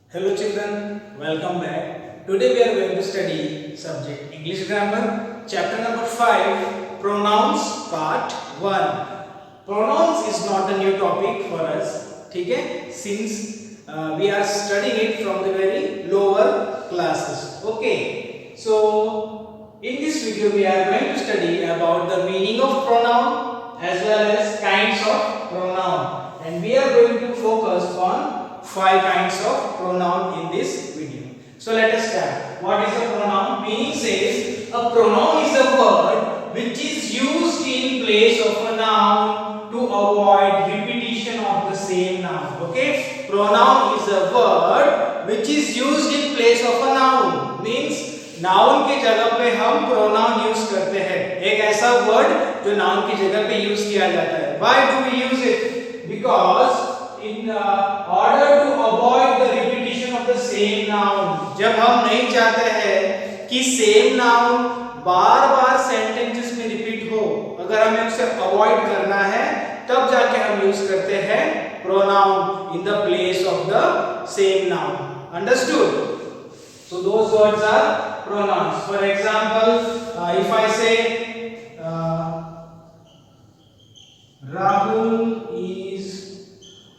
Hello children, welcome back. Today we are going to study subject English grammar, chapter number 5, pronouns part 1. Pronouns is not a new topic for us, okay? Since we are studying it from the very lower classes. Okay, so in this video we are going to study about the meaning of pronoun as well as kinds of pronoun, and we are going to focus on 5 kinds of pronoun in this video. So let us start. What is a pronoun? Meaning says a pronoun is a word which is used in place of a noun to avoid repetition of the same noun. Okay? Pronoun is a word which is used in place of a noun. Means noun की जगह पे हम pronoun use करते हैं. एक ऐसा word जो noun की जगह पे यूज किया जाता है. Why do we use it? Because in order to avoid the repetition of the same noun. जब हम नहीं चाहते हैं कि सेम नाउन बार-बार सेंटेंसेस में रिपीट हो, अगर हमें उसे अवॉइड करना है तब जाके हम यूज करते हैं pronoun in the place of the same noun. Understood? So those words are pronouns. For example, if I say Rahul is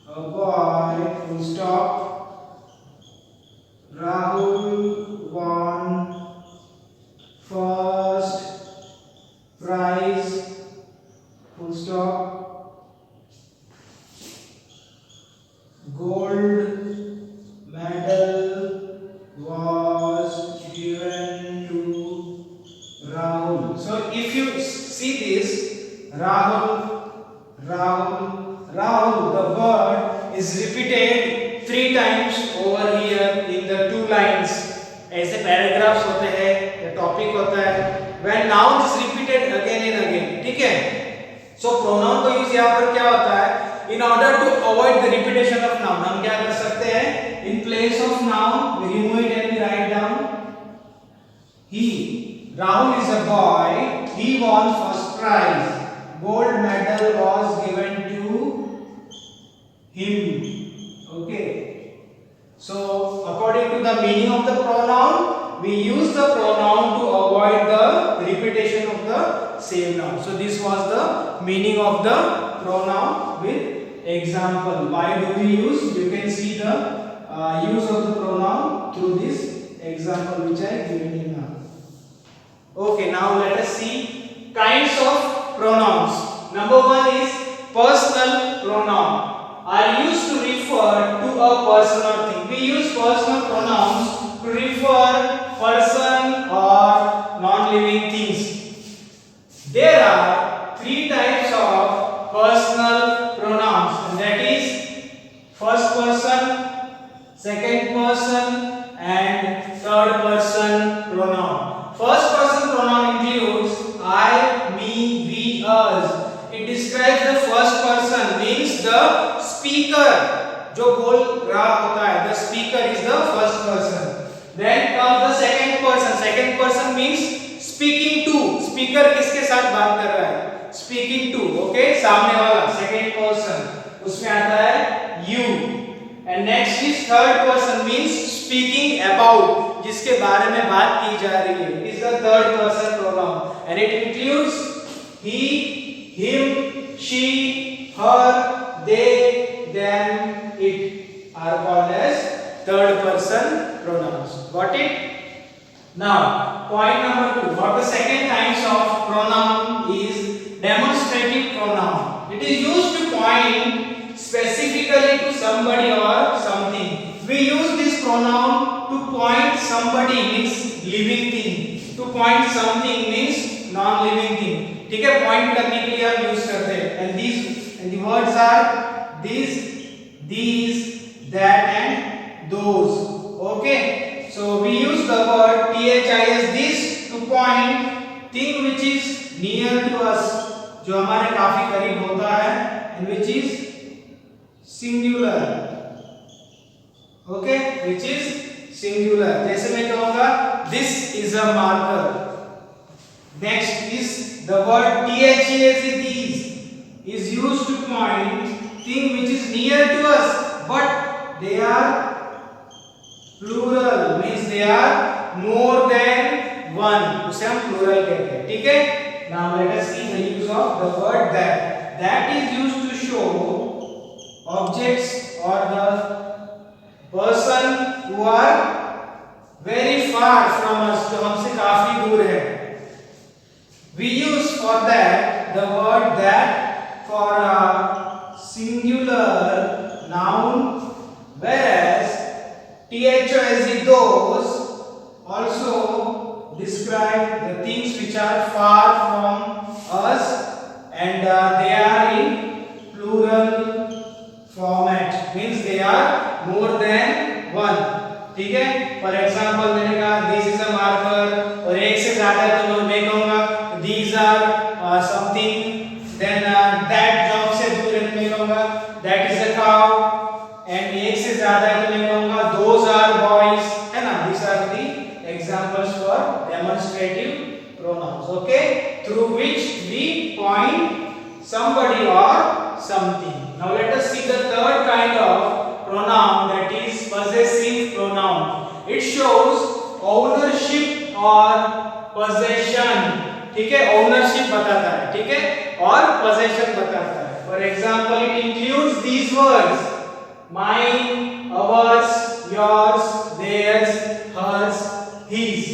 a boy, full stop. Rahul won first prize, full stop. Gold medal was given to Rahul. So if you see this, Rahul, the word is repeated 3 times over here in the 2 lines. ऐसे paragraphs होते हैं, the topic होता है. When noun is repeated again and again, ठीक है? So pronoun का use यहाँ पर क्या होता है? In order to avoid the repetition of noun, हम क्या कर सकते हैं? In place of noun, we remove it and we write down he. Rahul is a boy. He won first prize. Gold medal was given to him. Okay. So according to the meaning of the pronoun, we use the pronoun to avoid the repetition of the same noun. So this was the meaning of the pronoun with example. Why do we use? You can see the use of the pronoun through this example which I have given you now. Okay, now let us see kinds of pronouns. Number 1 is personal pronoun. Are used to refer to a person or thing. We use personal pronouns to refer person or non-living things. There are 3 types of personal pronouns, and that is first person, second person and third person pronoun. First person pronoun includes I, me, we, us. It describes the first person, means the speaker जो बोल रहा होता है. The speaker is the first person. Then comes the second person. Second person means speaking to. Speaker किसके साथ बात कर रहा है? Speaking to. Okay, सामने वाला second person. उसमें आता है you. And next is third person, means speaking about, जिसके बारे में बात की जा रही है. It is the third person pronoun and it includes he, him, she, her, they, them, it are called as third person pronouns. Got it? Now point number 2. What the second types of pronoun is demonstrative pronoun. It is used to point specifically to somebody or something. We use this pronoun to point somebody, means living thing. To point something means non-living thing. ठीक है, point करने के लिए हम use करते हैं. And the words are these, that and those. Okay, so we use the word this, this, to point thing which is near to us, जो हमारे काफी करीब होता है, and which is singular. Okay, which is singular. जैसे मैं कहूँगा this is a marker. Next is the word these is used to point thing which is near to us, but they are plural means they are more than one, उसे हम plural कहते हैं, ठीक है। Now let us see the use of the word that is used to show objects और the person who are very far from us, जो हमसे काफी दूर है। We use for that the word that for a singular noun, whereas those those also describe the things which are far from us, and they are in plural format, means they are more than one, ठीक है। For example मैंने कहा this is a marker, और एक से ज्यादा है तो मैं कहूंगा these are something, then that job से दूर है तो मैं कहूंगा that is a cow, and एक से ज्यादा है तो मैं कहूंगा those are boys, है ना। these are the examples for demonstrative pronouns, okay, through which we point somebody or something. Now let us see the third kind of pronoun, that is possessive pronoun. It shows ownership or possession, ठीक है, ownership बताता है, ठीक है, और possession बताता है। For example it includes these words mine, ours, yours, theirs, hers, his.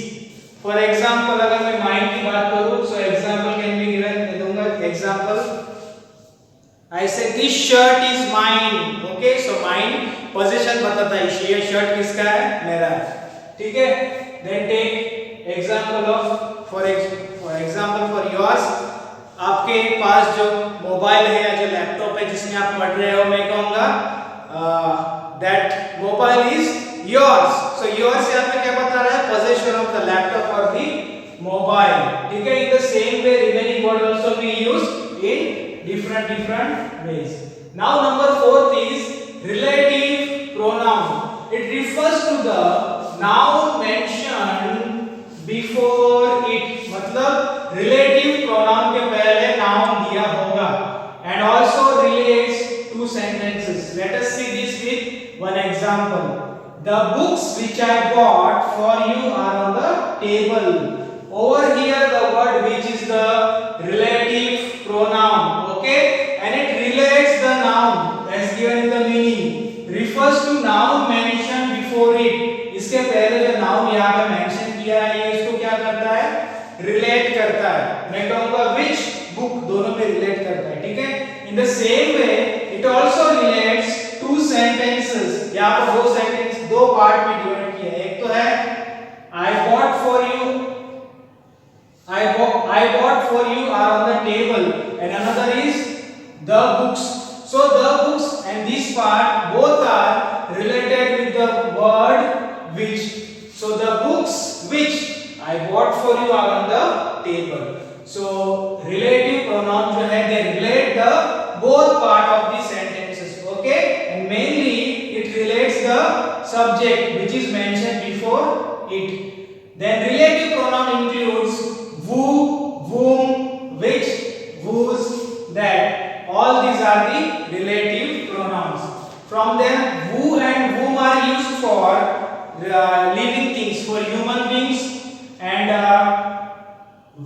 For example अगर मैं माइन की बात करूं, so example can be given, मैं दूंगा example, I say this shirt is mine, okay, so mine possession बताता है, ये शर्ट किसका है, मेरा है, ठीक है। Then take example of for example for yours, आपके पास जो मोबाइल है या जो लैपटॉप है जिसमें आप पढ़ रहे हो, मैं कहूंगा that mobile is yours, so yours यहाँ पे क्या बता रहा है, पोजेशन ऑफ द लैपटॉप और द मोबाइल, ठीक है। In the same way remaining word also we use in different ways. Now number fourth is relative pronoun. It refers to the noun mentioned before it, मतलब relative pronoun के पहले noun दिया होगा, and also relates to sentences. Let us see this with one example. The books which I bought for you are on the table. Over here the word which is the relative pronoun, okay, and it relates the noun as given in the meaning, refers to noun mentioned before it. इसके पहले जो noun यहाँ पे mention किया है, ये इसको क्या करता है, relate करता है। मैं कहूँगा which book, दोनों में relate करता है, ठीक है। In the same way it also relates to sentences. यहाँ पर दो sentence दो part में divide किया है, एक तो है I bought for you, I bought for you are on the table, and another is the books. So the books and this part both are related with the word which. So the books which I bought for you are on the table. So relative pronoun जो है they relate the both part of the sentences, okay, and mainly it relates the subject which is mentioned before it. Then relative pronoun includes who, whom, which, whose, that. All these are the relative pronouns. From them, who and whom are used for living things, for human beings, and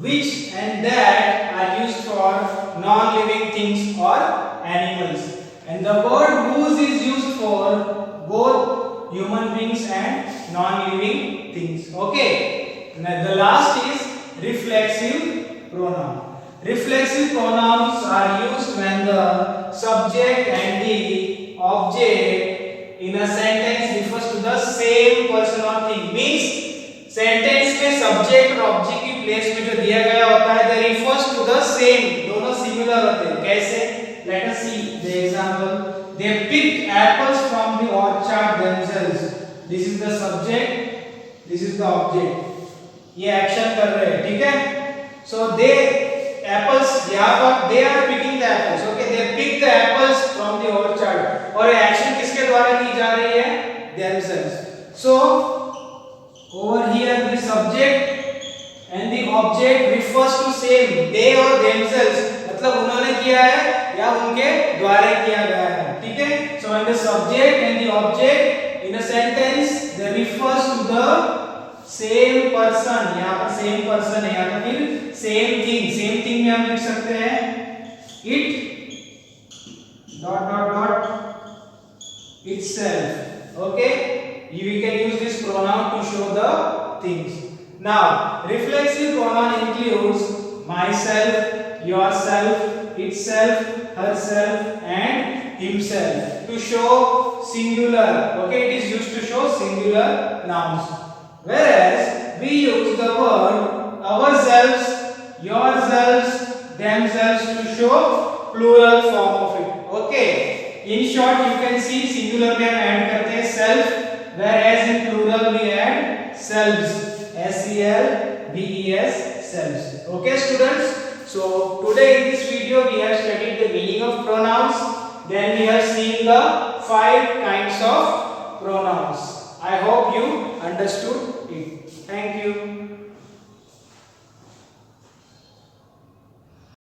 which and that are used for non-living things or animals. And the word whose is used for both human beings and non-living things. Okay. Now the last is reflexive pronoun. Reflexive pronouns are used when the subject and the object in a sentence refers to the same person or thing. Means sentence में subject और object की place में जो दिया गया होता है, they refers to the same, दोनों similar होते हैं। कैसे? Let us see the example. They picked apples from the orchard themselves. This is the subject, this is the object. ये action कर रहे हैं, ठीक है? So they apples, यहाँ पर they are picking the apples, okay, they pick the apples from the orchard, और action किसके द्वारा की जा रही है, themselves. So over here the subject and the object refers to same, they or themselves, मतलब उन्होंने किया है या उनके द्वारा किया गया है, ठीक है। So when the subject and the object in a sentence they refers to the same person. यहाँ पर same person है, या तो फिर same thing में हम लिख सकते हैं it dot itself. Okay, we can use this pronoun to show the things. Now reflexive pronoun includes myself, yourself, itself, herself and himself to show singular. Okay, it is used to show singular nouns, whereas we use the word ourselves, yourselves, themselves to show plural form of it. Okay, in short you can see singular में हम add करते हैं self, whereas in plural we add selves, selves, selves. Okay students, so today in this video we have studied the meaning of pronouns, then we have seen the 5 kinds of pronouns. I hope you understood